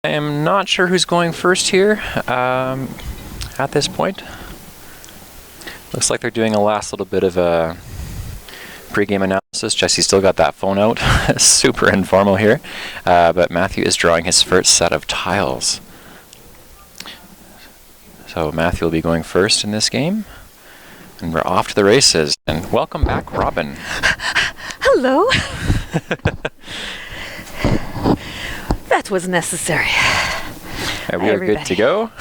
I am not sure who's going first here at this point. Looks like they're doing a last little bit of a pre-game analysis. Jesse's still got that phone out. Super informal here. But Matthew is drawing his first set of tiles. So Matthew will be going first in this game. And we're off to the races. And welcome back, Robin. Hello. That was necessary. We are good to go.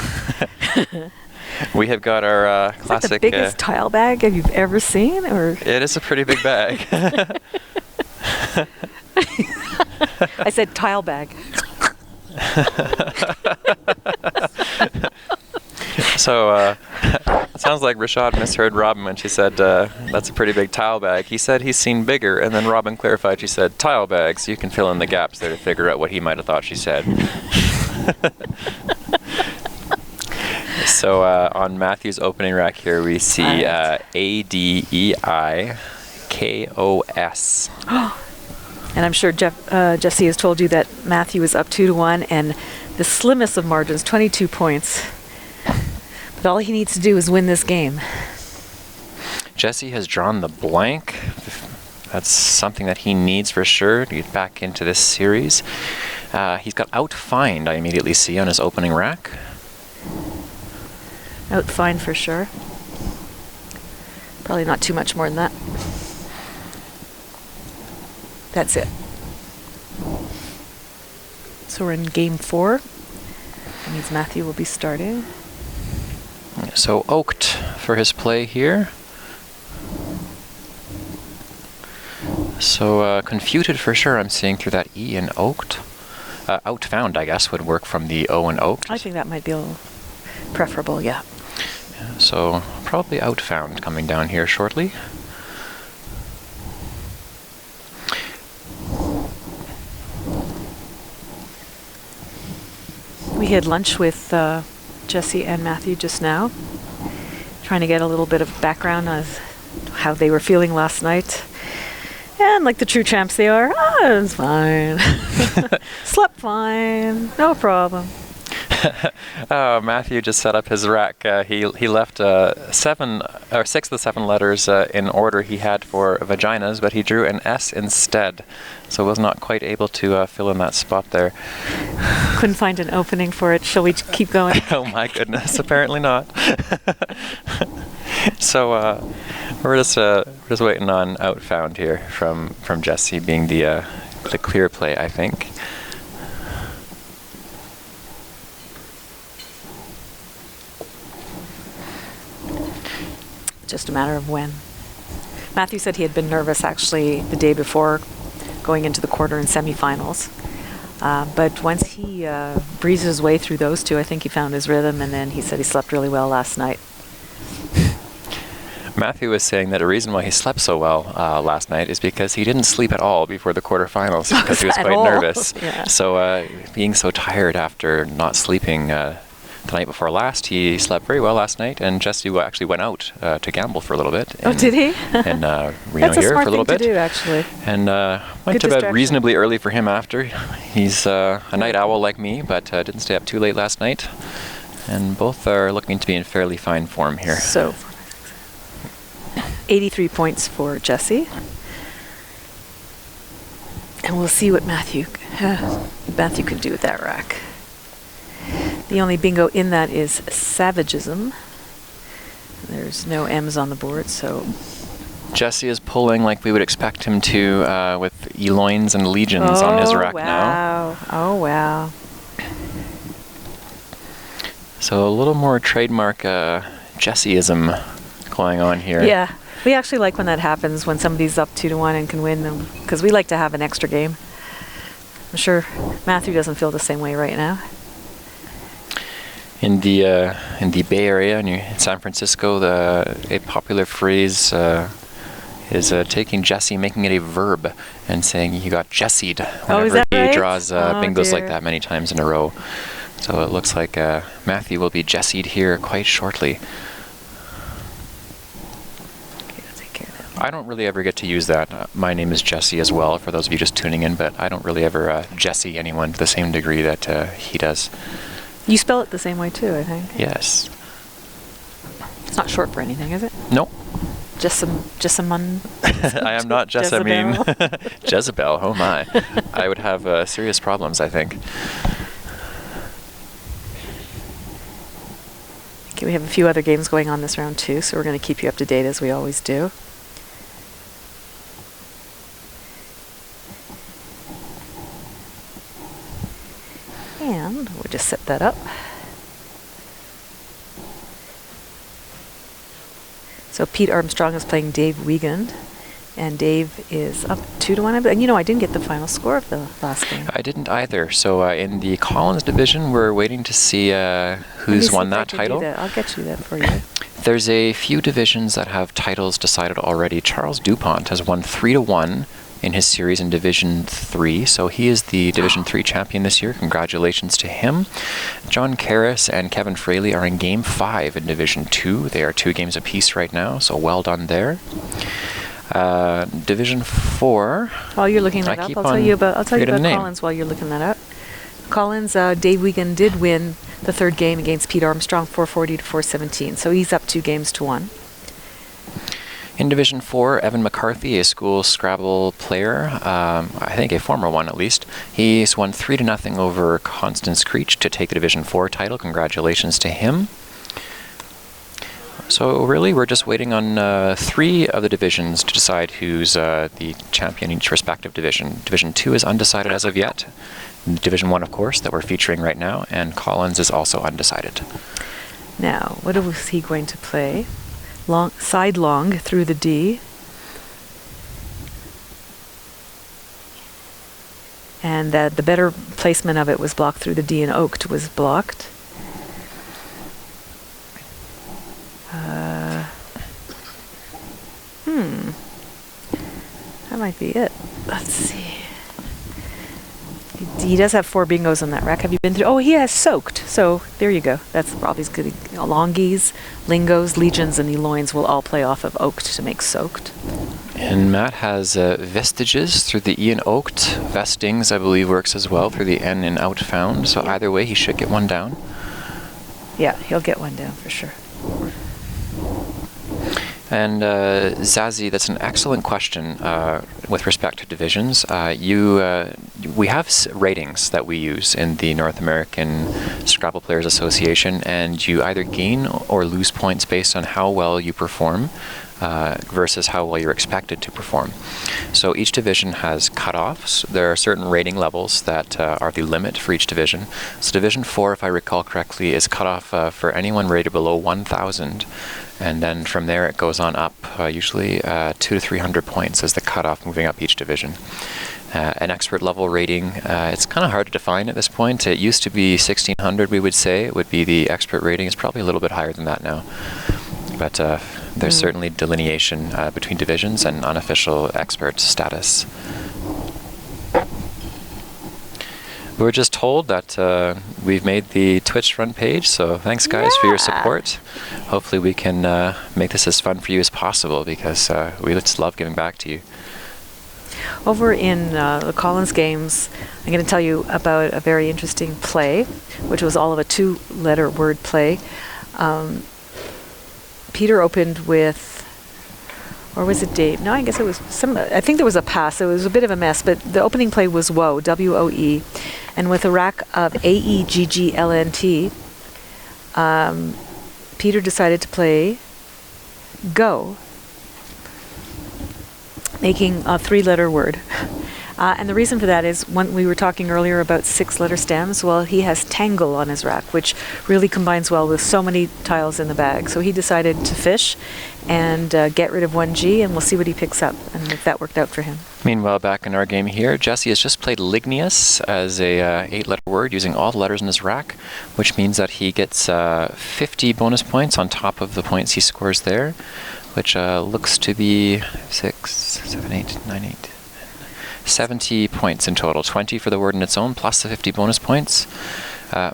We have got our classic... Is that the biggest tile bag you've ever seen? Or It is a pretty big bag. I said tile bag. So, it sounds like Rashad misheard Robin when she said, that's a pretty big tile bag. He said he's seen bigger, and then Robin clarified, she said tile bags. So you can fill in the gaps there to figure out what he might have thought she said. So, on Matthew's opening rack here, we see ADEIKOS. And I'm sure Jesse has told you that Matthew is up 2-1, and the slimmest of margins, 22 points. But all he needs to do is win this game. Jesse has drawn the blank. That's something that he needs for sure to get back into this series. He's got outfined, I immediately see, on his opening rack. Outfined for sure. Probably not too much more than that. That's it. So we're in game 4. That means Matthew will be starting. So oaked for his play here. So confuted for sure, I'm seeing through that E in oaked. Outfound, I guess, would work from the O in oaked. I think that might be a little preferable, yeah. So probably outfound coming down here shortly. We had lunch with Jesse and Matthew just now, trying to get a little bit of background on how they were feeling last night. And like the true champs they are, it was fine. Slept fine, no problem. Matthew just set up his rack. He left 6 of the 7 letters in order he had for vaginas, but he drew an S instead, so was not quite able to fill in that spot there. Couldn't find an opening for it. Shall we keep going? Oh my goodness, apparently not. So we're just waiting on outfound here from Jesse being the clear play, I think. Just a matter of when. Matthew said he had been nervous actually the day before going into the quarter and semifinals. But once he breezed his way through those two, I think he found his rhythm, and then he said he slept really well last night. Matthew was saying that a reason why he slept so well last night is because he didn't sleep at all before the quarterfinals because he was quite nervous. Yeah. So being so tired after not sleeping the night before last, he slept very well last night, and Jesse actually went out to gamble for a little bit. Oh, did he? And Reno That's a here smart for a little thing bit. to do, actually. And went to bed reasonably early for him after. He's a night owl like me, but didn't stay up too late last night. And both are looking to be in fairly fine form here. So, 83 points for Jesse. And we'll see what Matthew can do with that rack. The only bingo in that is Savagism. There's no M's on the board, so... Jesse is pulling like we would expect him to with Eloins and Legions on his rack now. Oh, wow. So a little more trademark Jesseism going on here. Yeah, we actually like when that happens, when somebody's up 2-1 and can win them, because we like to have an extra game. I'm sure Matthew doesn't feel the same way right now. In the Bay Area, in San Francisco, a popular phrase is taking Jesse, making it a verb, and saying he got Jessied whenever he draws bingos like that many times in a row. So it looks like Matthew will be Jessied here quite shortly. Okay, I'll take care of that. I don't really ever get to use that. My name is Jesse as well, for those of you just tuning in, but I don't really ever Jesse anyone to the same degree that he does. You spell it the same way too, I think. Yes. It's not short for anything, is it? Nope. Jessamine. I am not Jessamine. Jezebel, oh my. I would have serious problems, I think. Okay, we have a few other games going on this round too, so we're going to keep you up to date as we always do. And we'll just set that up. So Pete Armstrong is playing Dave Wiegand, and Dave is up 2-1. And I didn't get the final score of the last game. I didn't either. So in the Collins division, we're waiting to see who's won that title. I'll get you that for you. There's a few divisions that have titles decided already. Charles DuPont has won 3-1 in his series in Division 3, so he is the Division 3 champion this year. Congratulations to him. John Karras and Kevin Fraley are in Game 5 in Division 2. They are 2 games apiece right now, so well done there. Division 4. While you're looking that up, I'll tell you about Collins while you're looking that up. Collins, Dave Wiegand did win the third game against Pete Armstrong, 440 to 417, so he's up 2-1. In Division 4, Evan McCarthy, a school Scrabble player, I think a former one at least, he's won 3-0 over Constance Creech to take the Division 4 title. Congratulations to him. So really, we're just waiting on 3 of the divisions to decide who's the champion in each respective division. Division 2 is undecided as of yet. Division 1, of course, that we're featuring right now, and Collins is also undecided. Now, what is he going to play? Sidelong through the D. And the better placement of it was blocked through the D, and Oaked was blocked. That might be it. Let's see. He does have 4 bingos on that rack. Have you been through? Oh, he has Soaked. So there you go. That's probably good. Longies, Lingos, Legions, and Eloins will all play off of Oaked to make Soaked. And Matt has Vestiges through the E and Oaked. Vestings, I believe, works as well through the N and Outfound. So either way, he should get one down. Yeah, he'll get one down for sure. And Zazie, that's an excellent question with respect to divisions. We have ratings that we use in the North American Scrabble Players Association, and you either gain or lose points based on how well you perform versus how well you're expected to perform. So each division has cutoffs. There are certain rating levels that are the limit for each division. So Division 4, if I recall correctly, is cut off for anyone rated below 1,000. And then from there it goes on up, usually 200 to 300 points is the cutoff moving up each division. An expert level rating, it's kind of hard to define at this point. It used to be 1,600, we would say. It would be the expert rating. It's probably a little bit higher than that now. But there's certainly delineation between divisions and unofficial expert status. We were just told that we've made the Twitch front page, so thanks guys for your support. Hopefully we can make this as fun for you as possible, because we just love giving back to you. Over in the Collins games, I'm going to tell you about a very interesting play, which was all of a 2-letter word play. Peter opened with, or was it Dave? No, I guess it was I think there was a pass. It was a bit of a mess, but the opening play was Woe, W-O-E. And with a rack of A-E-G-G-L-N-T, Peter decided to play Go, making a 3-letter word. And the reason for that is, when we were talking earlier about 6-letter stems, well, he has Tangle on his rack, which really combines well with so many tiles in the bag. So he decided to fish and get rid of 1 G, and we'll see what he picks up, and if that worked out for him. Meanwhile, back in our game here, Jesse has just played Ligneous as a 8-letter word using all the letters in his rack, which means that he gets 50 bonus points on top of the points he scores there, which looks to be 6, 7, 8, 9, 8, 70 points in total. 20 for the word in its own, plus the 50 bonus points,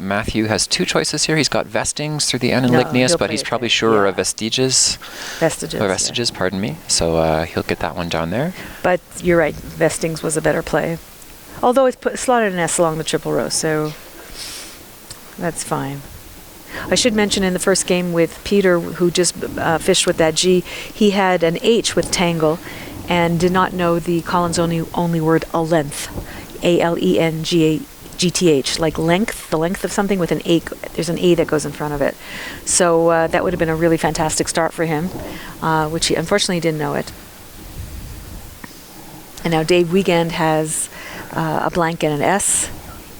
Matthew has two choices here. He's got Vestings through the N in No, Ligneous, he'll but play he's it probably there. surer Yeah. of Vestiges. Vestiges. Or Vestiges, pardon me. So he'll get that one down there. But you're right, Vestings was a better play. Although it's slotted an S along the triple row, so that's fine. I should mention in the first game with Peter, who just fished with that G, he had an H with tangle and did not know the Collins only word a length. ALENGGTH, like length, the length of something with an A. There's an A that goes in front of it. So that would have been a really fantastic start for him, which he unfortunately didn't know it. And now Dave Wiegand has a blank and an S,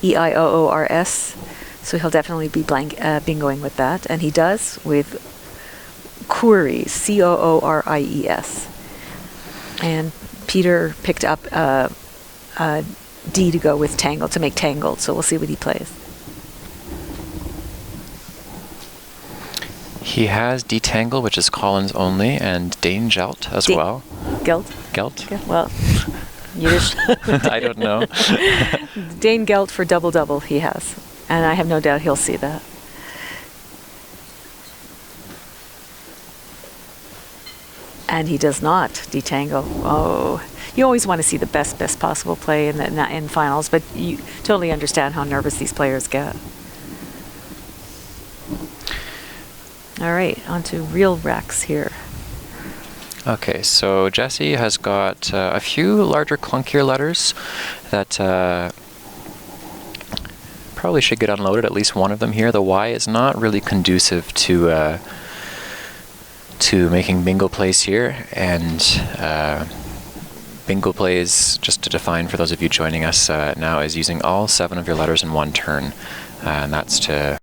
EIOORS. So he'll definitely be bingoing with that. And he does with Coories, COORIES. And Peter picked up D to go with Tangled, to make Tangled. So we'll see what he plays. He has Detangle, which is Collins only, and Dane Gelt as well. Gelt? Gelt? Well, Yiddish. I don't know. Dane Gelt for double-double he has. And I have no doubt he'll see that. And he does not detangle. Oh, you always want to see the best possible play in finals, but you totally understand how nervous these players get. All right, on to real racks here. Okay, so Jesse has got a few larger, clunkier letters that probably should get unloaded, at least one of them here. The Y is not really conducive to making bingo plays here, and bingo plays, just to define for those of you joining us now, is using all 7 of your letters in one turn, and that's to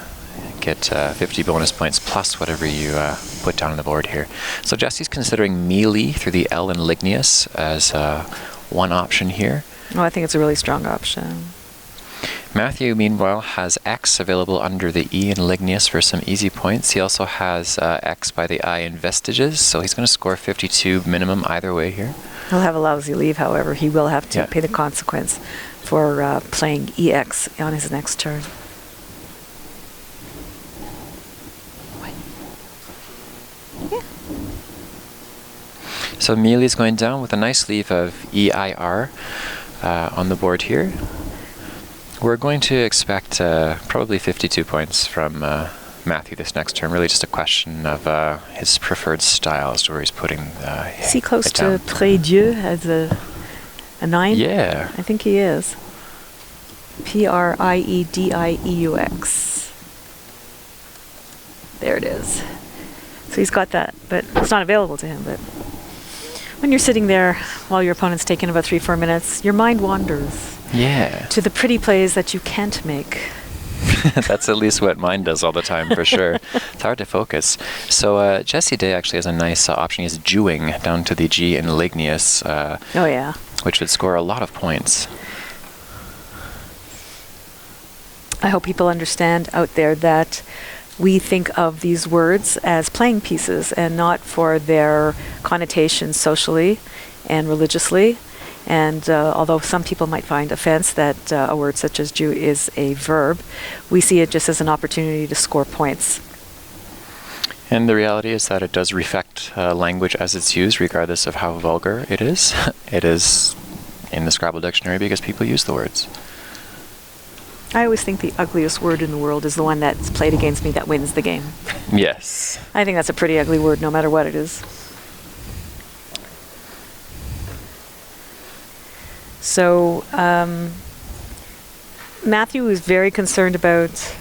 get 50 bonus points plus whatever you put down on the board here. So Jesse's considering melee through the L in Ligneous as one option here. Oh, I think it's a really strong option. Matthew, meanwhile, has X available under the E in Ligneous for some easy points. He also has X by the I in Vestiges, so he's going to score 52 minimum either way here. He'll have a lousy leave, however. He will have to pay the consequence for playing EX on his next turn. So Mealy's going down with a nice leave of EIR on the board here. We're going to expect probably 52 points from Matthew this next turn. Really just a question of his preferred style as to where he's putting Is he close it to down. Predieu as a 9? Yeah. I think he is. PRIEDIEUX. There it is. So he's got that, but it's not available to him. But when you're sitting there while your opponent's taking about 3-4 minutes, your mind wanders Yeah. to the pretty plays that you can't make. That's at least what mine does all the time, for sure. It's hard to focus. So Jesse Day actually has a nice option. He's Jewing down to the G in Ligneous, Oh, yeah. which would score a lot of points. I hope people understand out there that we think of these words as playing pieces and not for their connotations socially and religiously. And although some people might find offense that a word such as Jew is a verb, we see it just as an opportunity to score points. And the reality is that it does reflect language as it's used, regardless of how vulgar it is. It is in the Scrabble dictionary because people use the words. I always think the ugliest word in the world is the one that's played against me that wins the game. Yes. I think that's a pretty ugly word, no matter what it is. So, Matthew is very concerned about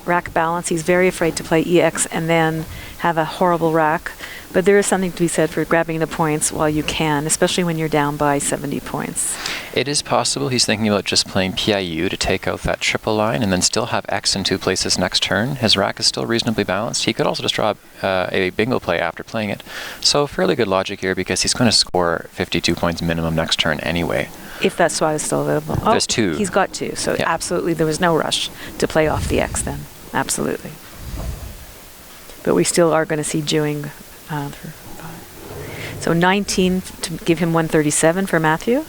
rack balance. He's very afraid to play EX and then have a horrible rack. But there is something to be said for grabbing the points while you can, especially when you're down by 70 points. It is possible he's thinking about just playing PIU to take out that triple line and then still have X in 2 places next turn. His rack is still reasonably balanced. He could also just draw a bingo play after playing it. So fairly good logic here because he's going to score 52 points minimum next turn anyway. If that SWAT is still available. Oh, There's 2. He's got 2, so Yeah. absolutely there was no rush to play off the X then. Absolutely. But we still are going to see Jewing. So 19 to give him 137 for Matthew.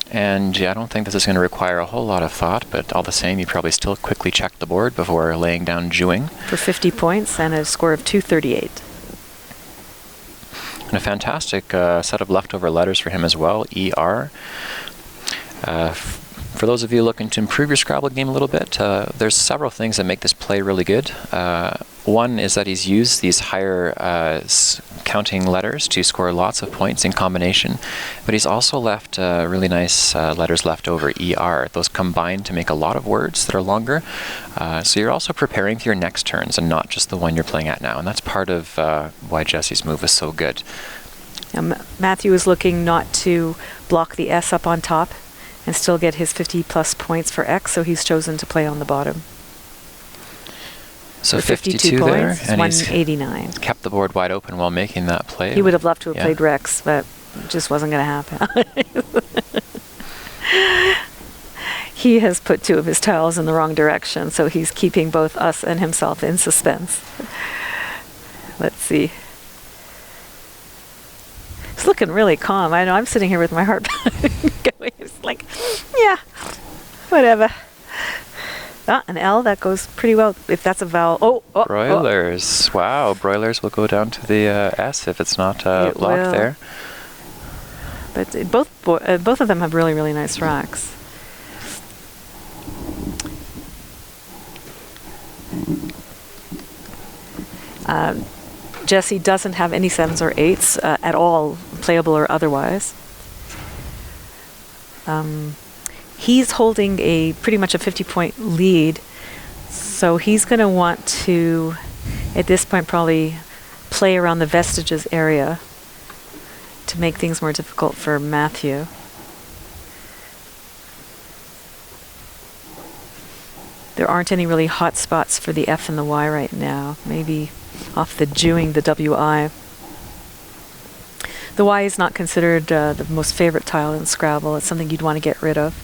And yeah, I don't think this is going to require a whole lot of thought, but all the same, you probably still quickly check the board before laying down jewing. For 50 points and a score of 238. And a fantastic set of leftover letters for him as well, ER. For those of you looking to improve your Scrabble game a little bit, there's several things that make this play really good. One is that he's used these higher counting letters to score lots of points in combination, but he's also left really nice letters left over, ER. Those combine to make a lot of words that are longer. So you're also preparing for your next turns and not just the one you're playing at now, and that's part of why Jesse's move is so good. Matthew is looking not to block the S up on top and still get his 50 plus points for X, so he's chosen to play on the bottom. So for 52 points, there, and 189. he's kept the board wide open while making that play. He would have loved to have played Rex, but it just wasn't going to happen. He has put 2 of his tiles in the wrong direction, so he's keeping both us and himself in suspense. Let's see. It's looking really calm. I know I'm sitting here with my heart going. It's like, yeah, whatever. An L, that goes pretty well. If that's a vowel. Broilers. Wow, broilers will go down to the S if it's not blocked there. But both of them have really, really nice racks. Jesse doesn't have any 7s or 8s at all, playable or otherwise. He's holding pretty much a 50-point lead, so he's going to want to, at this point, probably play around the vestiges area to make things more difficult for Matthew. There aren't any really hot spots for the F and the Y right now. Maybe off the jewing, the WI. The Y is not considered the most favorite tile in Scrabble. It's something you'd want to get rid of.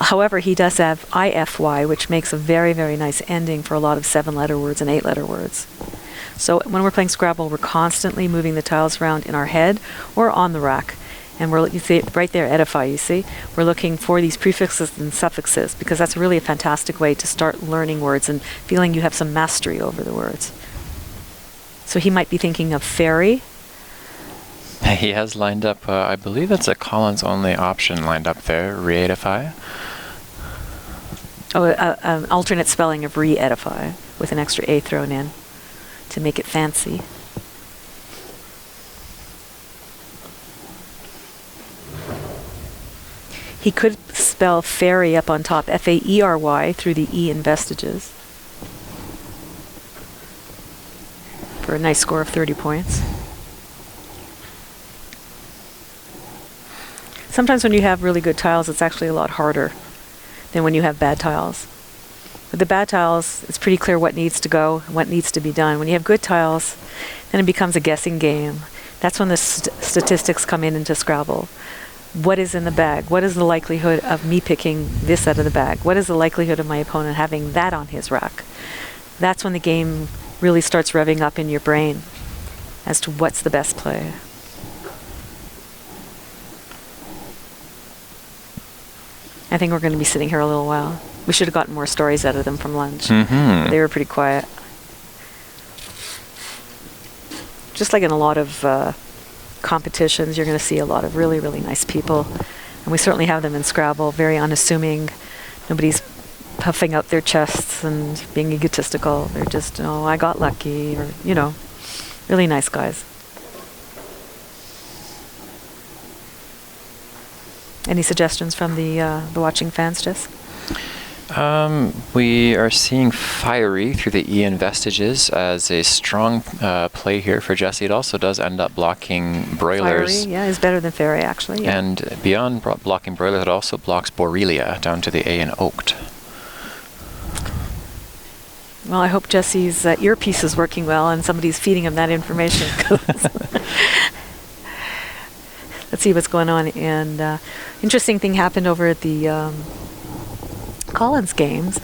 However, he does have IFY, which makes a very, very nice ending for a lot of 7-letter words and 8-letter words. So when we're playing Scrabble, we're constantly moving the tiles around in our head or on the rack. And you see right there, edify, you see? We're looking for these prefixes and suffixes because that's really a fantastic way to start learning words and feeling you have some mastery over the words. So he might be thinking of fairy. He has lined up, I believe it's a Collins only option lined up there, re-edify. Oh, an alternate spelling of re-edify with an extra A thrown in to make it fancy. He could spell fairy up on top, F-A-E-R-Y, through the E in vestiges for a nice score of 30 points. Sometimes when you have really good tiles, it's actually a lot harder than when you have bad tiles. With the bad tiles, it's pretty clear what needs to go and what needs to be done. When you have good tiles, then it becomes a guessing game. That's when the statistics come into Scrabble. What is in the bag? What is the likelihood of me picking this out of the bag? What is the likelihood of my opponent having that on his rack? That's when the game really starts revving up in your brain as to what's the best play. I think we're going to be sitting here a little while. We should have gotten more stories out of them from lunch. They were pretty quiet. Just like in a lot of competitions, you're going to see a lot of really, really nice people. And we certainly have them in Scrabble, very unassuming. Nobody's puffing out their chests and being egotistical. They're just, oh, I got lucky, or, you know, really nice guys. Any suggestions from the watching fans, Jess? We are seeing fiery through the E in vestiges as a strong play here for Jesse. It also does end up blocking broilers. Fiery, yeah, is better than fairy, actually. Yeah. And beyond blocking broilers, it also blocks Borrelia down to the A in oaked. Well, I hope Jesse's earpiece is working well and somebody's feeding him that information. Let's see what's going on. And interesting thing happened over at the Collins games.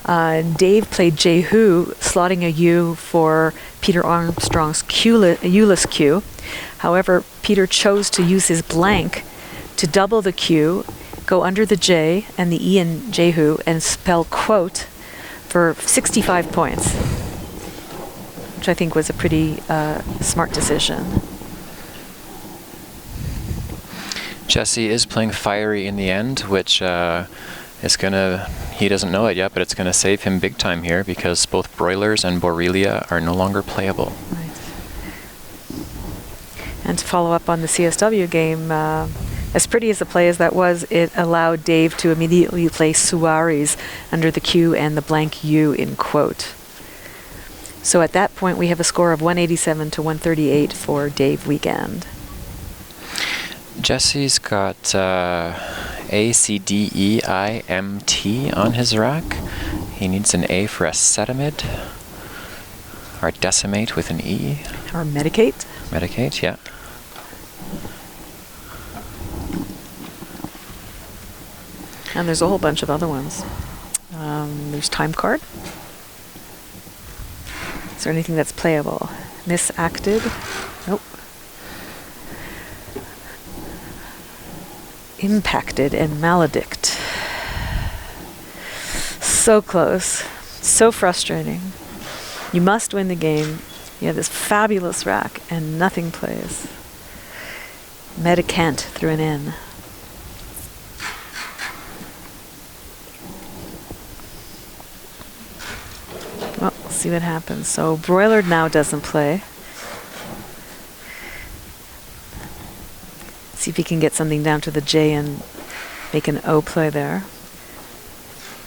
Dave played Jehu, slotting a U for Peter Armstrong's Euless Q. However, Peter chose to use his blank to double the Q go under the J and the E in Jehu and spell quote for 65 points, which I think was a pretty smart decision. Jesse is playing fiery in the end, which is gonna, he doesn't know it yet, but it's gonna save him big time here because both Broilers and Borrelia are no longer playable. Right. And to follow up on the CSW game, as pretty as the play as that was, it allowed Dave to immediately play Suarez under the Q and the blank U in quote. So at that point, we have a score of 187 to 138 for Dave Weekend. Jesse's got A, C, D, E, I, M, T on his rack. He needs an A for acetamide, or decimate with an E. Or medicate. Medicate, yeah. And there's a whole bunch of other ones. There's time card. Is there anything that's playable? Misacted. Nope. Impacted and maledict. So close. So frustrating. You must win the game. You have this fabulous rack and nothing plays. Medicant through an N. Well, we'll see what happens. So Broiler now doesn't play. See if he can get something down to the J and make an O play there.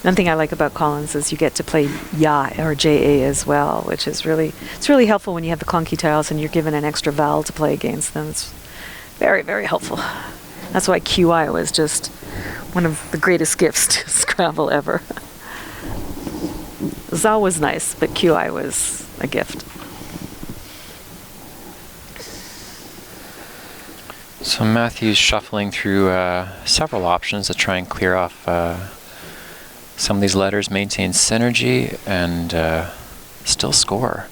One thing I like about Collins is you get to play Ya or JA as well, which is it's really helpful when you have the clunky tiles and you're given an extra vowel to play against them. It's very, very helpful. That's why QI was just one of the greatest gifts to Scrabble ever. Zal was nice, but QI was a gift. So Matthew's shuffling through several options to try and clear off some of these letters, maintain synergy, and still score.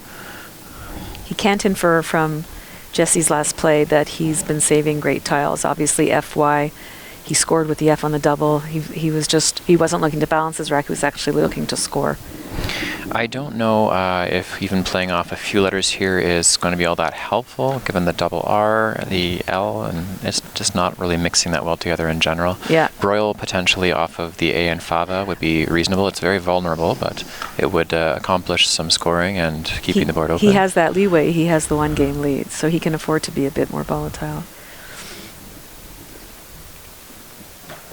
He can't infer from Jesse's last play that he's been saving great tiles. Obviously, FY, he scored with the F on the double. He wasn't looking to balance his rack. He was actually looking to score. I don't know if even playing off a few letters here is going to be all that helpful, given the double R, the L, and it's just not really mixing that well together in general. Yeah. Broil potentially off of the A and Fava would be reasonable. It's very vulnerable, but it would accomplish some scoring and keeping the board open. He has that leeway. He has the one game lead, so he can afford to be a bit more volatile.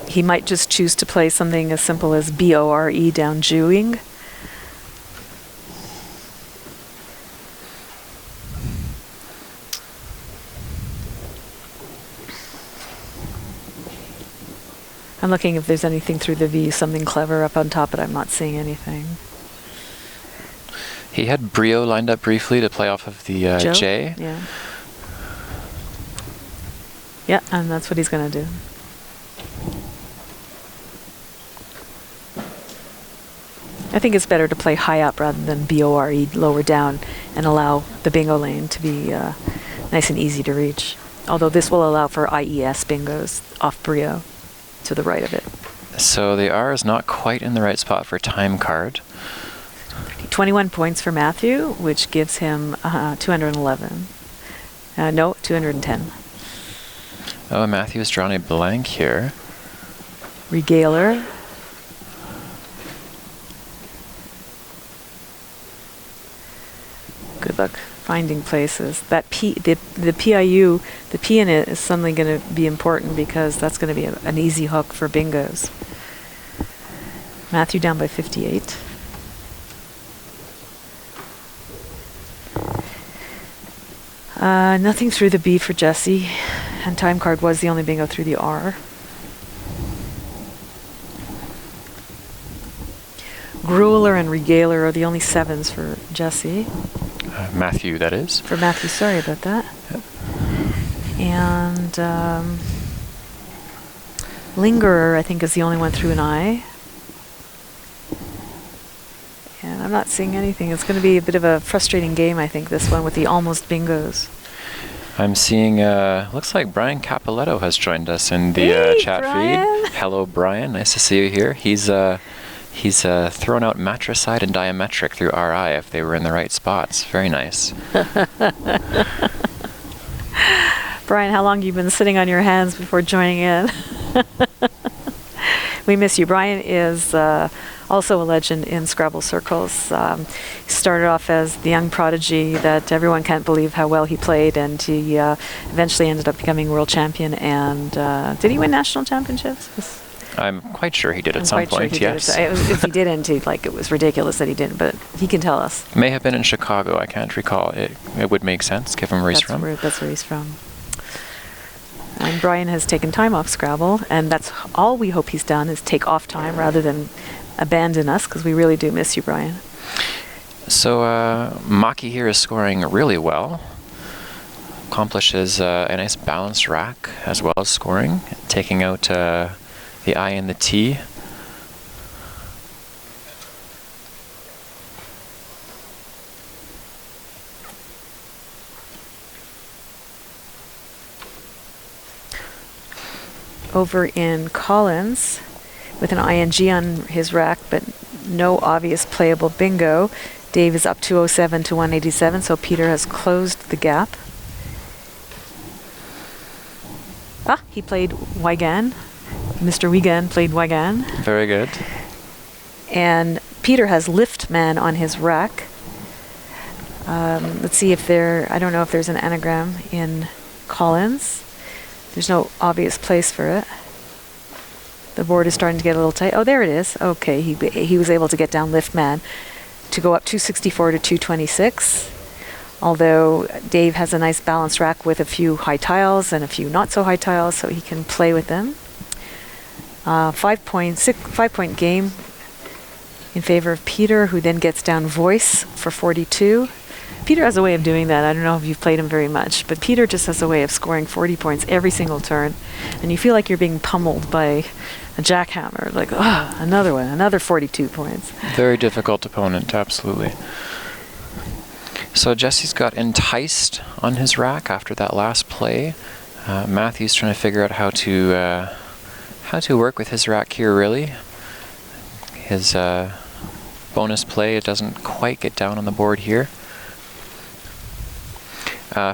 He might just choose to play something as simple as BORE down Jewing. I'm looking if there's anything through the V, something clever up on top, but I'm not seeing anything. He had Brio lined up briefly to play off of the J. Yeah. Yeah, and that's what he's going to do. I think it's better to play high up rather than BORE lower down and allow the bingo lane to be nice and easy to reach. Although this will allow for IES bingos off Brio to the right of it. So the R is not quite in the right spot for time card. 21 points for Matthew, which gives him 211. No, 210. Oh, Matthew's drawn a blank here. Regaler. Good luck finding places. That the PIU, the P in it is suddenly going to be important because that's going to be an easy hook for bingos. Matthew down by 58. Nothing through the B for Jesse, and time card was the only bingo through the R. Grueler and Regaler are the only sevens for Jesse. Matthew, that is. For Matthew, sorry about that. Yep. And Lingerer, I think, is the only one through an I. And I'm not seeing anything. It's going to be a bit of a frustrating game, I think, this one, with the almost bingos. I'm seeing, looks like Brian Capoletto has joined us in the Hey, chat Brian. feed. Hello, Brian. Nice to see you here. He's thrown out matricide and diametric through RI if they were in the right spots. Very nice. Brian, how long have you been sitting on your hands before joining in? We miss you. Brian is also a legend in Scrabble circles. He started off as the young prodigy that everyone can't believe how well he played, and he eventually ended up becoming world champion. And did he win national championships? I'm quite sure he did at some point, yes. If he didn't, it was ridiculous that he didn't, but he can tell us. May have been in Chicago. I can't recall. It would make sense, given where he's from. That's where he's from. And Brian has taken time off Scrabble, and that's all we hope he's done is take off time rather than abandon us, because we really do miss you, Brian. So Maki here is scoring really well. Accomplishes a nice balanced rack as well as scoring, taking out the I and the T. Over in Collins, with an ING on his rack, but no obvious playable bingo. Dave is up 207 to 187, so Peter has closed the gap. He played Wigan. Mr. Wigan played Wigan. Very good. And Peter has lift man on his rack. Let's see if I don't know if there's an anagram in Collins. There's no obvious place for it. The board is starting to get a little tight. Oh, there it is. Okay, he was able to get down lift man to go up 264 to 226. Although Dave has a nice balanced rack with a few high tiles and a few not so high tiles, so he can play with them. 5-point game in favor of Peter, who then gets down voice for 42. Peter has a way of doing that. I don't know if you've played him very much, but Peter just has a way of scoring 40 points every single turn, and you feel like you're being pummeled by a jackhammer, like, another one, another 42 points. Very difficult opponent, absolutely. So Jesse's got enticed on his rack after that last play. Matthew's trying to figure out how to work with his rack here, really. His bonus play, it doesn't quite get down on the board here.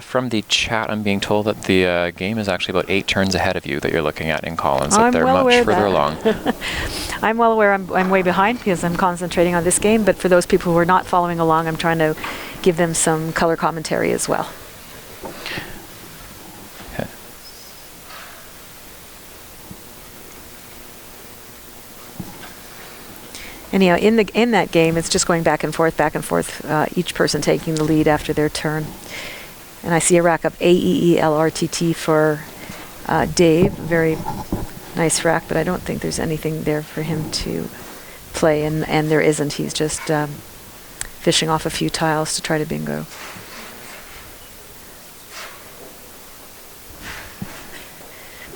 From the chat, I'm being told that the game is actually about 8 turns ahead of you that you're looking at in Collins, that they're much further along. I'm well aware I'm way behind because I'm concentrating on this game, but for those people who are not following along, I'm trying to give them some color commentary as well. Okay. Anyhow, in that game, it's just going back and forth, each person taking the lead after their turn. And I see a rack of AEELRTT for Dave. Very nice rack, but I don't think there's anything there for him to play, and there isn't. He's just fishing off a few tiles to try to bingo.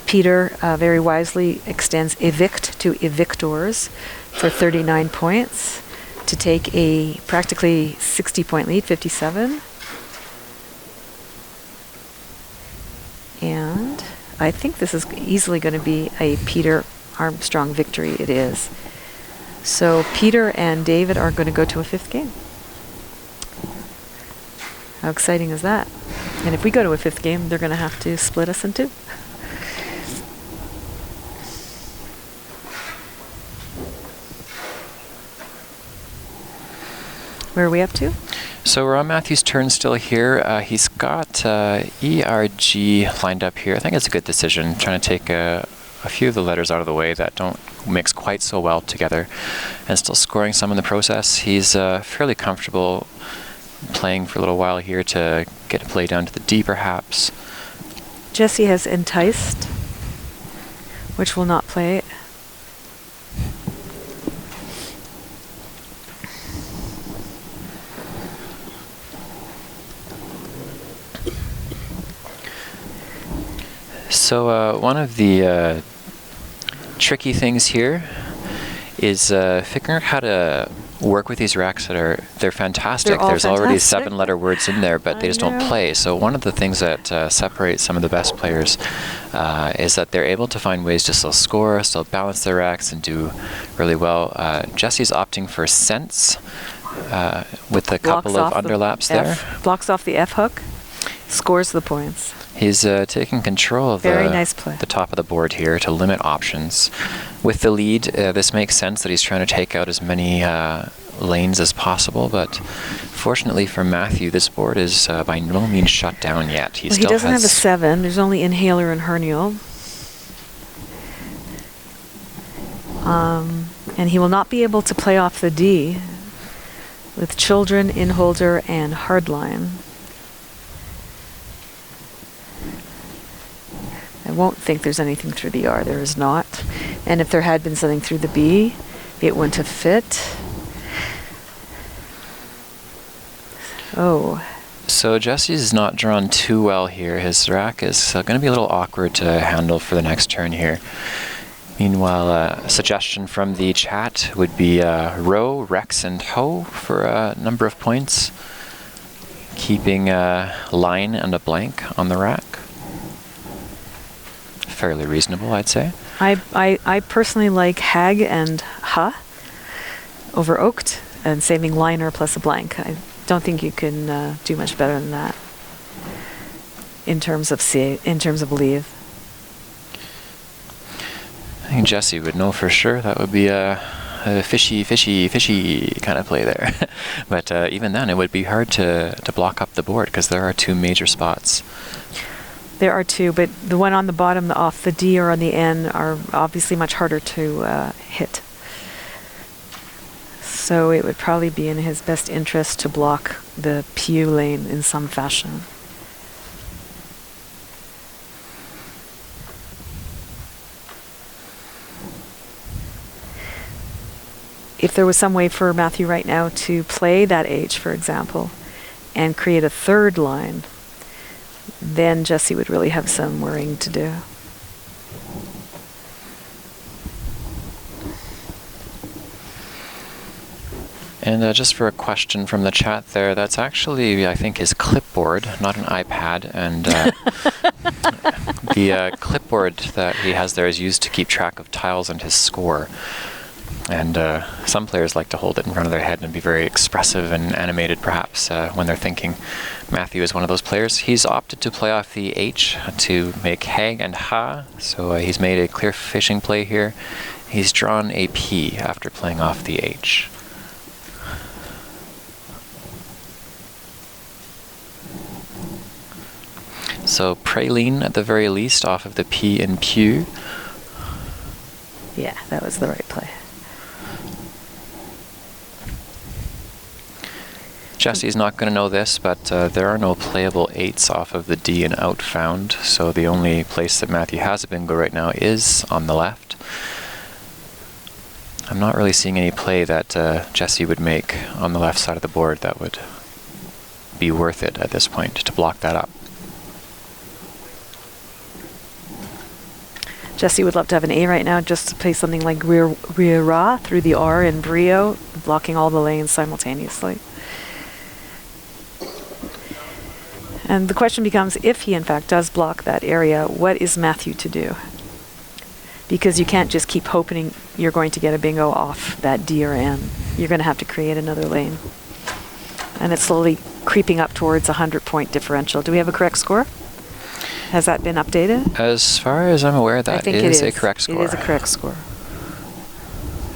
Peter very wisely extends evict to evictors for 39 points to take a practically 60-point lead, 57. And I think this is easily going to be a Peter Armstrong victory. It is. So Peter and David are going to go to a 5th game. How exciting is that? And if we go to a 5th game, they're going to have to split us in 2. Where are we up to? So we're on Matthew's turn still here. He's got ERG lined up here. I think it's a good decision, trying to take a few of the letters out of the way that don't mix quite so well together, and still scoring some in the process. He's fairly comfortable playing for a little while here to get a play down to the D, perhaps. Jesse has enticed, which will not play. So one of the tricky things here is figuring out how to work with these racks they're fantastic. They're all There's already fantastic. 7-letter words in there, but they just don't know. play. So one of the things that separates some of the best players is that they're able to find ways to still score, still balance their racks, and do really well. Jesse's opting for sense with a couple of underlaps there. Blocks off the F hook, scores the points. He's taking control of Very nice play. the top of the board here to limit options. With the lead, this makes sense that he's trying to take out as many lanes as possible, but fortunately for Matthew, this board is by no means shut down yet. He doesn't have a 7. There's only Inhaler and Hernial. And he will not be able to play off the D with Children, Inholder, and Hardline. I won't think there's anything through the R. There is not. And if there had been something through the B, it wouldn't have fit. Oh. So Jesse's not drawn too well here. His rack is going to be a little awkward to handle for the next turn here. Meanwhile, a suggestion from the chat would be Row, Rex, and Ho for a number of points. Keeping a line and a blank on the rack. Fairly reasonable, I'd say. I personally like Hag and Ha over Oaked and saving liner plus a blank. I don't think you can do much better than that in terms of leave. I think Jesse would know for sure. That would be a fishy kind of play there. But even then, it would be hard to block up the board because there are 2 major spots. There are 2, but the one on the bottom, off the D or on the N, are obviously much harder to hit. So it would probably be in his best interest to block the PU lane in some fashion. If there was some way for Matthew right now to play that H, for example, and create a 3rd line, then Jesse would really have some worrying to do. And just for a question from the chat there, that's actually, I think, his clipboard, not an iPad. And the clipboard that he has there is used to keep track of tiles and his score. And some players like to hold it in front of their head and be very expressive and animated, perhaps, when they're thinking. Matthew is one of those players. He's opted to play off the H to make Hag and Ha, so he's made a clear fishing play here. He's drawn a P after playing off the H. So Praline, at the very least, off of the P in Pew. Yeah, that was the right play. Jesse's not going to know this, but there are no playable 8s off of the D and out found, so the only place that Matthew has a bingo right now is on the left. I'm not really seeing any play that Jesse would make on the left side of the board that would be worth it at this point to block that up. Jesse would love to have an A right now, just to play something like Ra through the R in Brio, blocking all the lanes simultaneously. And the question becomes, if he in fact does block that area, what is Matthew to do? Because you can't just keep hoping you're going to get a bingo off that D or N. You're going to have to create another lane. And it's slowly creeping up towards a 100-point differential. Do we have a correct score? Has that been updated? As far as I'm aware, that is a correct score. It is a correct score.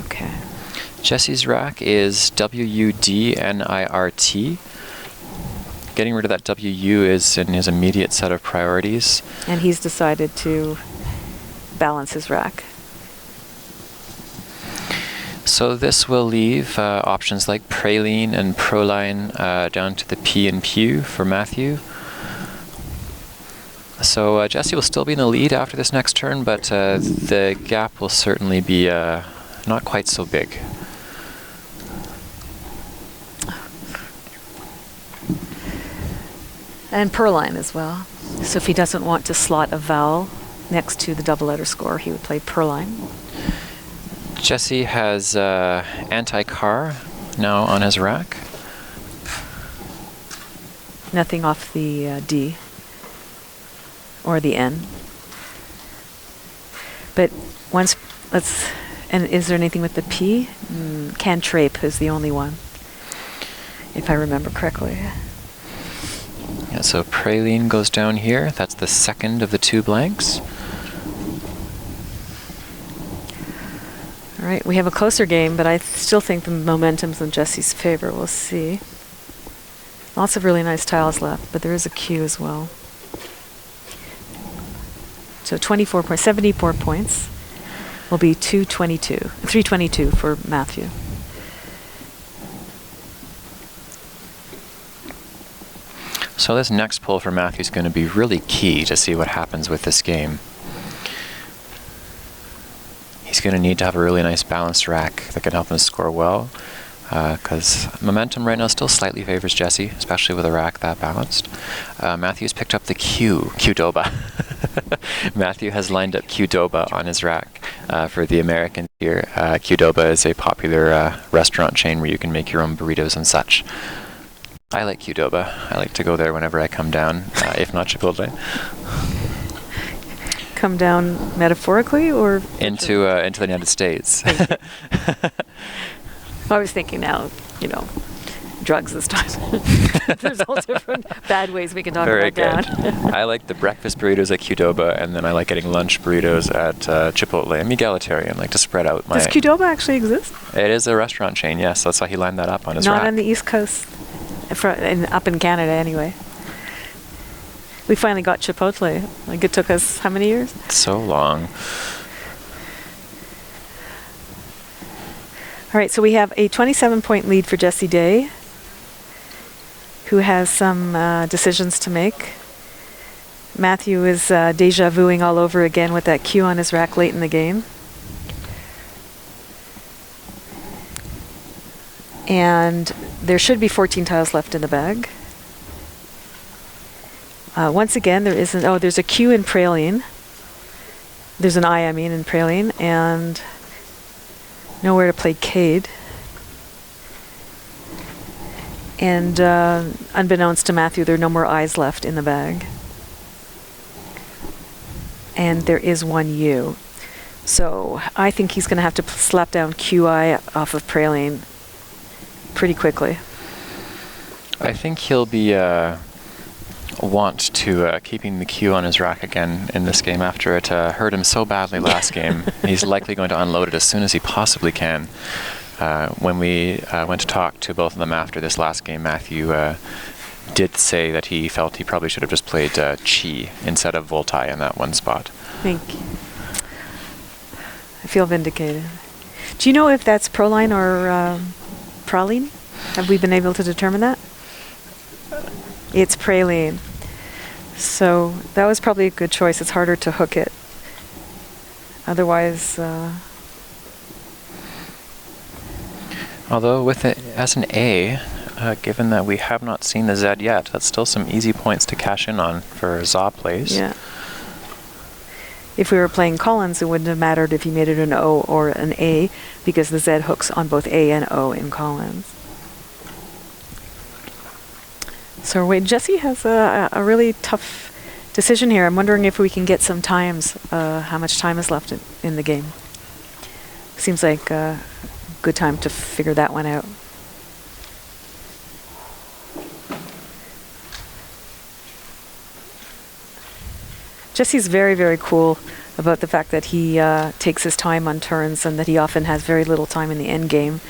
Okay. Jesse's rack is WUDNIRT. Getting rid of that WU is in his immediate set of priorities. And he's decided to balance his rack. So this will leave options like Praline and Proline down to the P and Pew for Matthew. So Jesse will still be in the lead after this next turn, but the gap will certainly be not quite so big. And Perline as well. So if he doesn't want to slot a vowel next to the double letter score, he would play Perline. Jesse has anti-car now on his rack. Nothing off the D or the N. But once, and is there anything with the P? Cantrip is the only one, if I remember correctly. Yeah, so praline goes down here. That's the second of the 2 blanks. All right, we have a closer game, but I still think the momentum's in Jesse's favor. We'll see. Lots of really nice tiles left, but there is a Q as well. So 74 points will be 322 for Matthew. So this next pull for Matthew is going to be really key to see what happens with this game. He's going to need to have a really nice balanced rack that can help him score well, because momentum right now still slightly favors Jesse, especially with a rack that balanced. Matthew's picked up the Qdoba. Matthew has lined up Qdoba on his rack for the Americans here. Qdoba is a popular restaurant chain where you can make your own burritos and such. I like Qdoba. I like to go there whenever I come down, if not Chipotle. Come down metaphorically or into the United States. I was thinking now, drugs this time. There's all different bad ways we can talk Very about good. that. I like the breakfast burritos at Qdoba, and then I like getting lunch burritos at Chipotle. I'm egalitarian. I like to spread out my... Does Qdoba actually exist? It is a restaurant chain, yes. That's why he lined that up on his Not rack. on the East Coast, up in Canada anyway. We finally got Chipotle. Like, it took us how many years? So long. All right, so we have a 27-point lead for Jesse Day, who has some decisions to make. Matthew is deja vuing all over again with that Q on his rack late in the game. And there should be 14 tiles left in the bag. Once again, there's a Q in praline. There's an I mean, in praline, and nowhere to play Cade. And unbeknownst to Matthew, there are no more I's left in the bag. And there is one U. So I think he's going to have to slap down QI off of praline pretty quickly. I think he'll be want to keeping the Q on his rack again in this game after it hurt him so badly last game. He's likely going to unload it as soon as he possibly can. When we went to talk to both of them after this last game, Matthew did say that he felt he probably should have just played Chi instead of Voltai in that one spot. Thank you. I feel vindicated. Do you know if that's proline or praline? Have we been able to determine that? It's praline. So that was probably a good choice. It's harder to hook it. Otherwise... Although with it as an A, given that we have not seen the Z yet, that's still some easy points to cash in on for Za plays. Yeah. If we were playing Collins, it wouldn't have mattered if he made it an O or an A, because the Z hooks on both A and O in Collins. So wait, Jesse has a really tough decision here. I'm wondering if we can get some times, how much time is left in the game. Seems like a good time to figure that one out. Jesse's very, very cool about the fact that he takes his time on turns and that he often has very little time in the end game.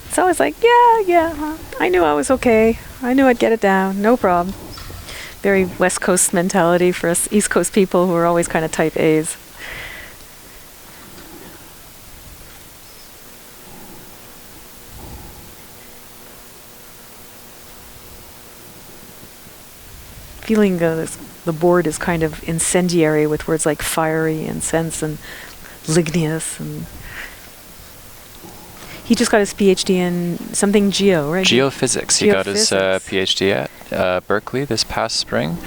It's always like, yeah, I knew I was okay. I knew I'd get it down, no problem. Very West Coast mentality for us East Coast people who are always kind of type A's. Feeling the board is kind of incendiary with words like fiery and sense and ligneous. And he just got his PhD in something geo, right? Geophysics. He got his PhD at Berkeley this past spring.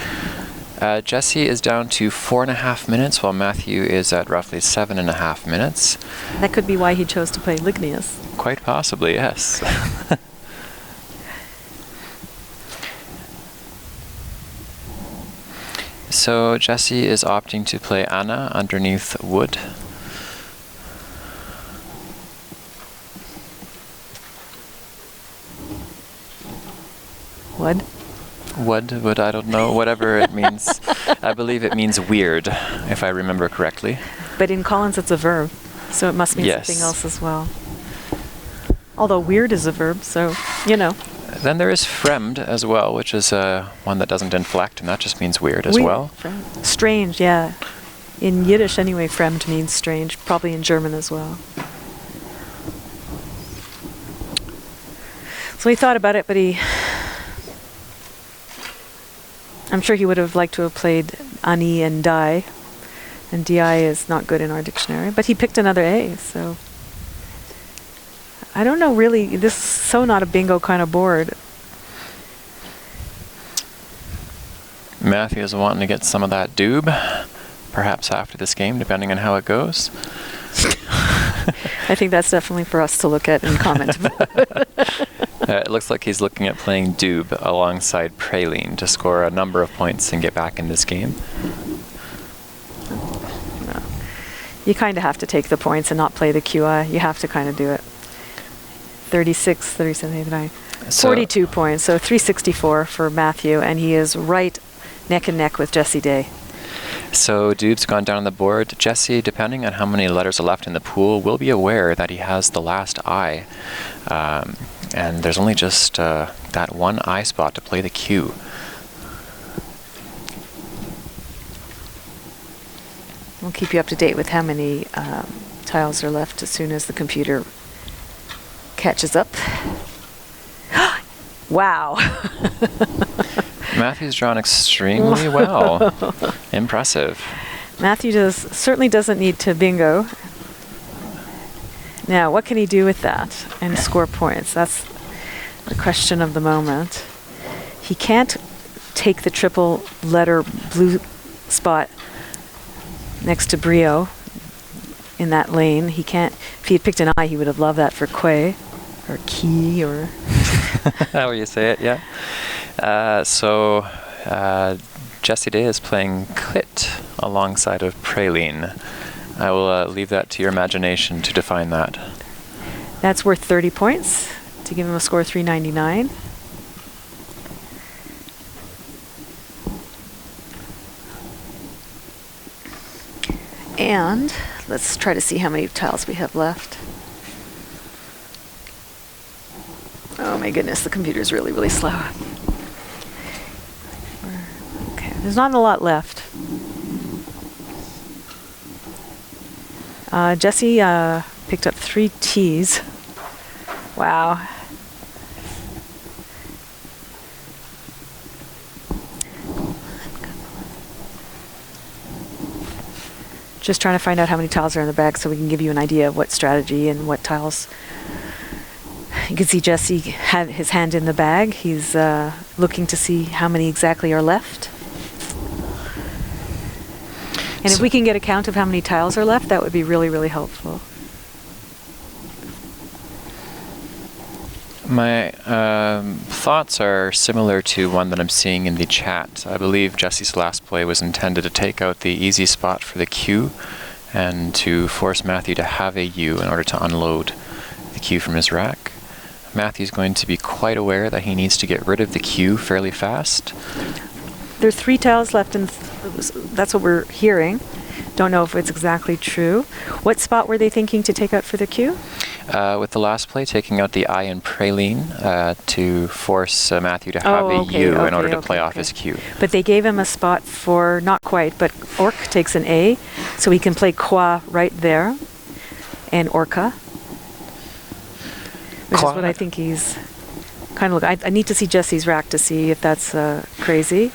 Jesse is down to 4.5 minutes, while Matthew is at roughly 7.5 minutes. That could be why he chose to play Lignius. Quite possibly, yes. So Jesse is opting to play Anna underneath Wood. Wood? Wood, I don't know, whatever it means. I believe it means weird, if I remember correctly. But in Collins it's a verb, so it must mean Yes. something else as well. Although weird is a verb, so, you know. Then there is fremd as well, which is one that doesn't inflect, and that just means weird as well. Strange, yeah. In Yiddish anyway, fremd means strange, probably in German as well. So he thought about it, but I'm sure he would have liked to have played ani and di, and di is not good in our dictionary, but he picked another A, so I don't know really, this is so not a bingo kind of board. Matthew is wanting to get some of that doob, perhaps after this game, depending on how it goes. I think that's definitely for us to look at and comment about. It looks like he's looking at playing doob alongside praline to score a number of points and get back in this game. No. You kind of have to take the points and not play the QI. You have to kind of do it. 36, 37, 89. 42 points, so 364 for Matthew, and he is right neck and neck with Jesse Day. So Doob's gone down on the board. Jesse, depending on how many letters are left in the pool, will be aware that he has the last I. And there's only just that one I spot to play the Q. We'll keep you up to date with how many tiles are left as soon as the computer catches up. Wow. Matthew's drawn extremely well. Impressive. Matthew certainly doesn't need to bingo. Now, what can he do with that and score points? That's the question of the moment. He can't take the triple letter blue spot next to Brio in that lane. He can't. If he had picked an I, he would have loved that for Quay or Key or. How you say it, yeah. So Jesse Day is playing Clit alongside of Praline. I will leave that to your imagination to define that. That's worth 30 points to give him a score of 399. And let's try to see how many tiles we have left. Oh my goodness, the computer's really, really slow. Okay, there's not a lot left. Jesse picked up 3 T's. Wow. Just trying to find out how many tiles are in the bag so we can give you an idea of what strategy and what tiles. You can see Jesse had his hand in the bag. He's looking to see how many exactly are left. And if we can get a count of how many tiles are left, that would be really, really helpful. My thoughts are similar to one that I'm seeing in the chat. I believe Jesse's last play was intended to take out the easy spot for the Q and to force Matthew to have a U in order to unload the Q from his rack. Matthew's going to be quite aware that he needs to get rid of the Q fairly fast. There's 3 tiles left, and that's what we're hearing. Don't know if it's exactly true. What spot were they thinking to take out for the Q? With the last play, taking out the I in Praline to force Matthew to have a U in order to play off his Q. But they gave him a spot for, not quite, but Orc takes an A, so he can play Qua right there, and Orca. Which is what I think he's kind of I need to see Jesse's rack to see if that's crazy.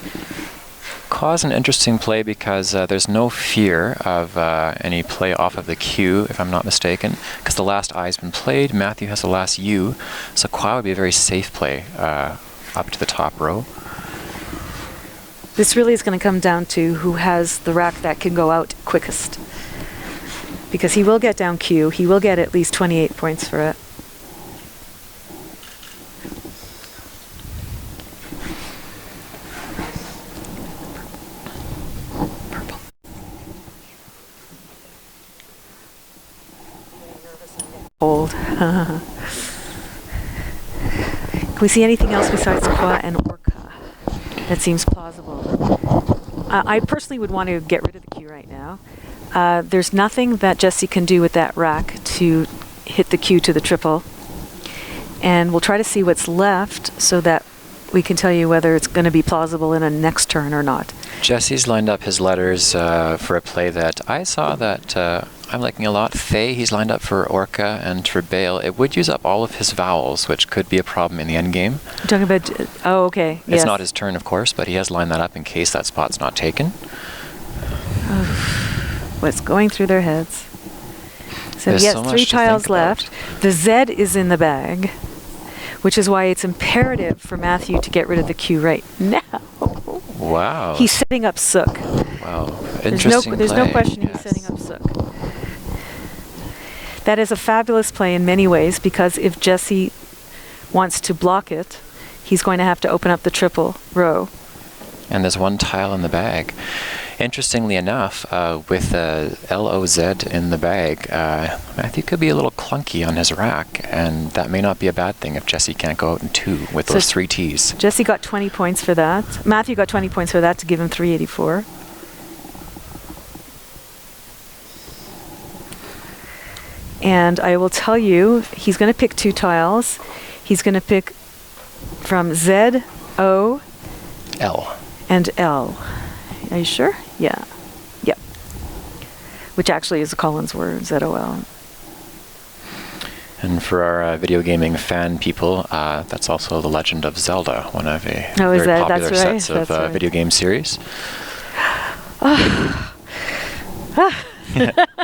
Qua's an interesting play because there's no fear of any play off of the Q, if I'm not mistaken, because the last I's been played, Matthew has the last U, so Qua would be a very safe play up to the top row. This really is going to come down to who has the rack that can go out quickest. Because he will get down Q. He will get at least 28 points for it. Purple. Old. Can we see anything else besides Qua and Orca that seems plausible? I personally would want to get rid of the Q right now. There's nothing that Jesse can do with that rack to hit the Q to the triple. And we'll try to see what's left so that we can tell you whether it's going to be plausible in a next turn or not. Jesse's lined up his letters for a play that I saw that I'm liking a lot. Faye, he's lined up for Orca and Trebale. It would use up all of his vowels, which could be a problem in the endgame. You're talking about... Oh, okay. It's not his turn, of course, but he has lined that up in case that spot's not taken. What's going through their heads? So There's yes, so much 3 to tiles think about. left. The Z is in the bag, which is why it's imperative for Matthew to get rid of the Q right now. Wow. He's setting up Sook. Wow. There's Interesting no play. question Yes. he's setting up Sook. That is a fabulous play in many ways, because if Jesse wants to block it, he's going to have to open up the triple row. And there's 1 tile in the bag. Interestingly enough, with LOZ in the bag, Matthew could be a little clunky on his rack, and that may not be a bad thing if Jesse can't go out in 2 with those 3 Ts. Jesse got 20 points for that. Matthew got 20 points for that to give him 384. And I will tell you, he's going to pick 2 tiles. He's going to pick from Z, O, L. and L. Are you sure? Yeah. Yep. Which actually is a Collins word, Z-O-L. And for our video gaming fan people, that's also The Legend of Zelda, one of a Oh, very popular that's right. sets of That's right. video game series.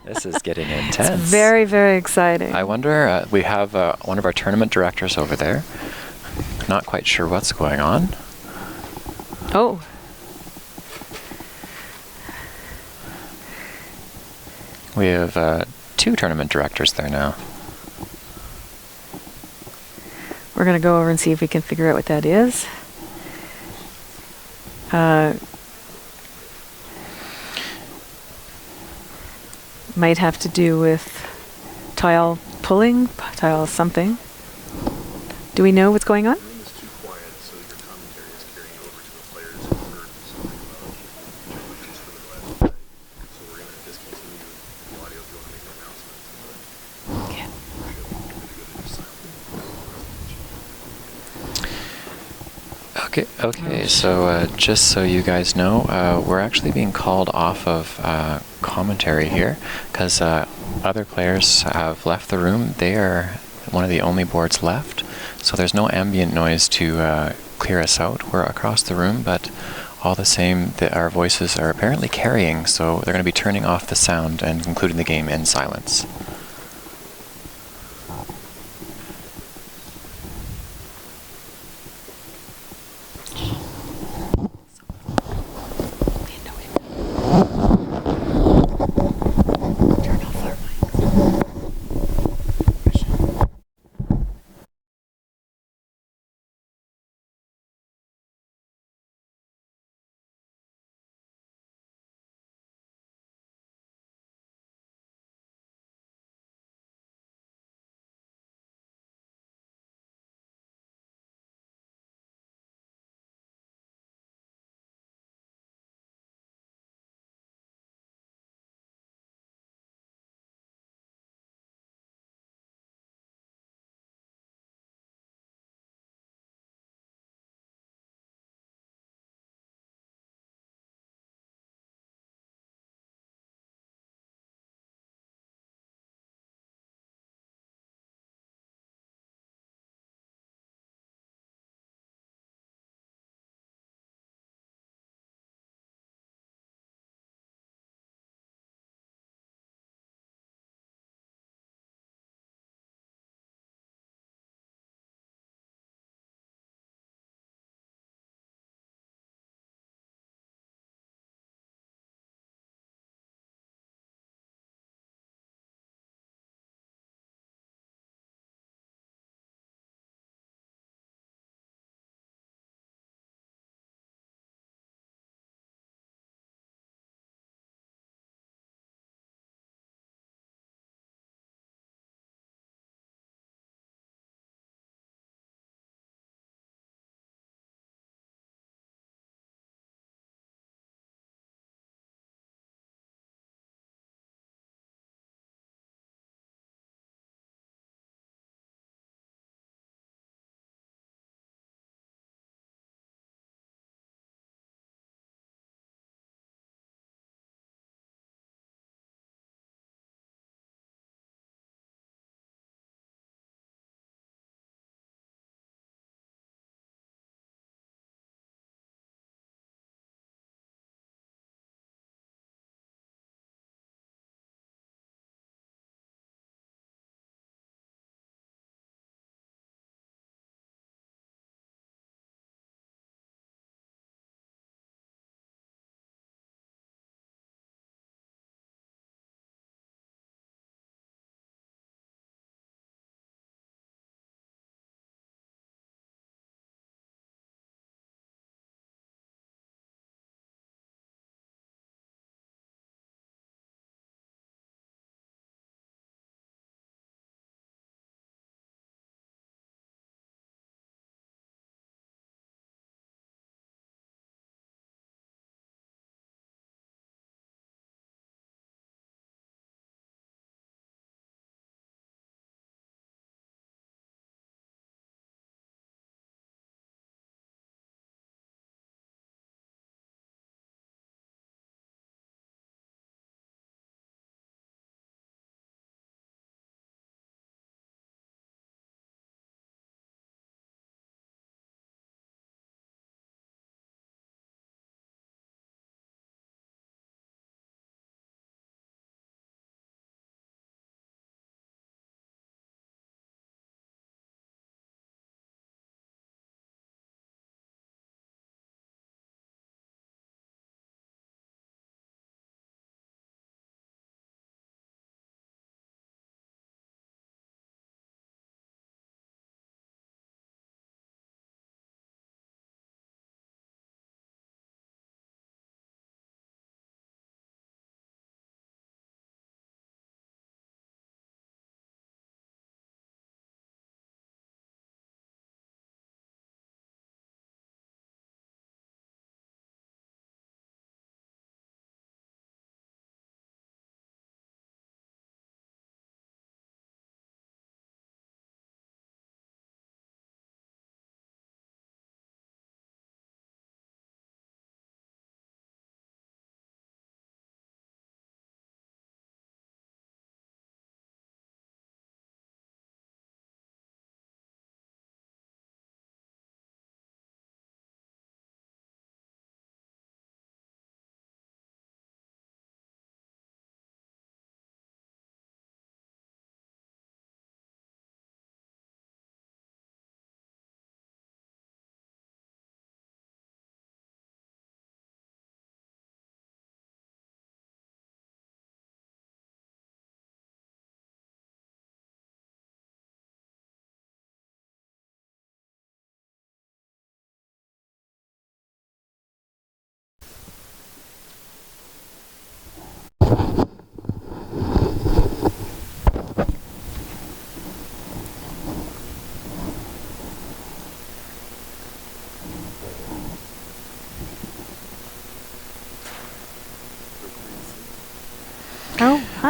This is getting intense. It's very, very exciting. I wonder, we have one of our tournament directors over there. Not quite sure what's going on. Oh. We have 2 tournament directors there now. We're going to go over and see if we can figure out what that is. Might have to do with tile pulling, tile something. Do we know what's going on? The room is too quiet, so your commentary is carrying over to the players who heard something about challenges for the glad today. So we're going to discontinue the audio if you want to make an announcement. Okay. Okay, so just so you guys know, we're actually being called off of commentary here because other players have left the room. They are one of the only boards left, so there's no ambient noise to clear us out. We're across the room, but all the same, our voices are apparently carrying, so they're going to be turning off the sound and concluding the game in silence.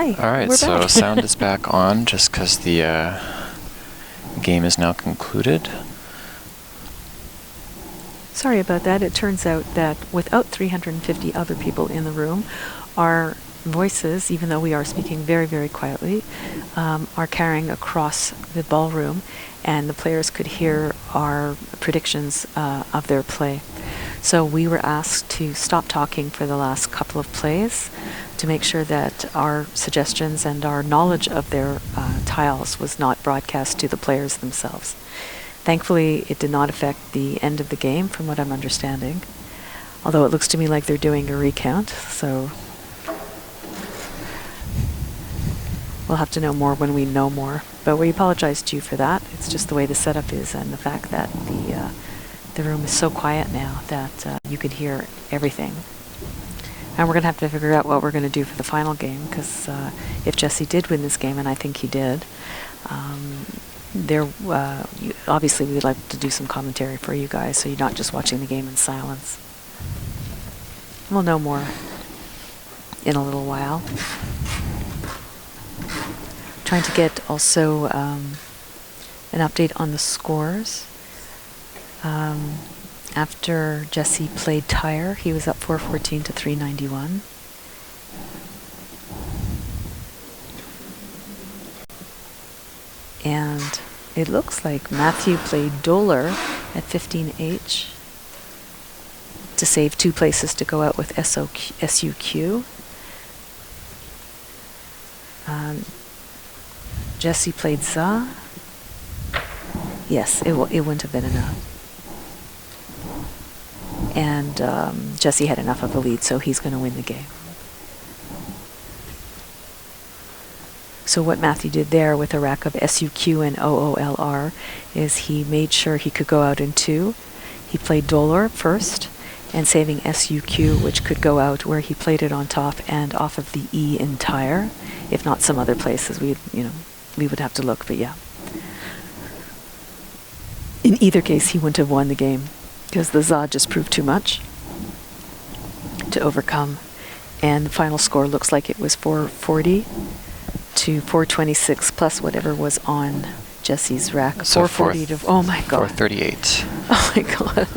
Hi. All right, we're so back. sound is back on just because the game is now concluded. Sorry about that. It turns out that without 350 other people in the room, our voices, even though we are speaking very, very quietly, are carrying across the ballroom, and the players could hear our predictions of their play. So we were asked to stop talking for the last couple of plays to make sure that our suggestions and our knowledge of their tiles was not broadcast to the players themselves. Thankfully, it did not affect the end of the game, from what I'm understanding, although it looks to me like they're doing a recount, so we'll have to know more when we know more. But we apologize to you for that. It's just the way the setup is, and the fact that the room is so quiet now that you could hear everything. And we're going to have to figure out what we're going to do for the final game, because if Jesse did win this game, and I think he did, obviously we'd like to do some commentary for you guys, so you're not just watching the game in silence. We'll know more in a little while. Trying to get also an update on the scores. After Jesse played tire, he was up 414 to 391. And it looks like Matthew played Dolar at 15H to save 2 places to go out with SUQ. Jesse played Za. Yes, it wouldn't have been enough. And Jesse had enough of a lead, so he's going to win the game. So what Matthew did there with a rack of SUQ and OOLR is he made sure he could go out in 2. He played Dolor first, and saving SUQ, which could go out where he played it on top and off of the E in tire. If not some other places, we would have to look, but yeah. In either case, he wouldn't have won the game, because the Za just proved too much to overcome. And the final score looks like it was 440 to 426 plus whatever was on Jesse's rack. So 440 to, oh my God. 438. Oh my God.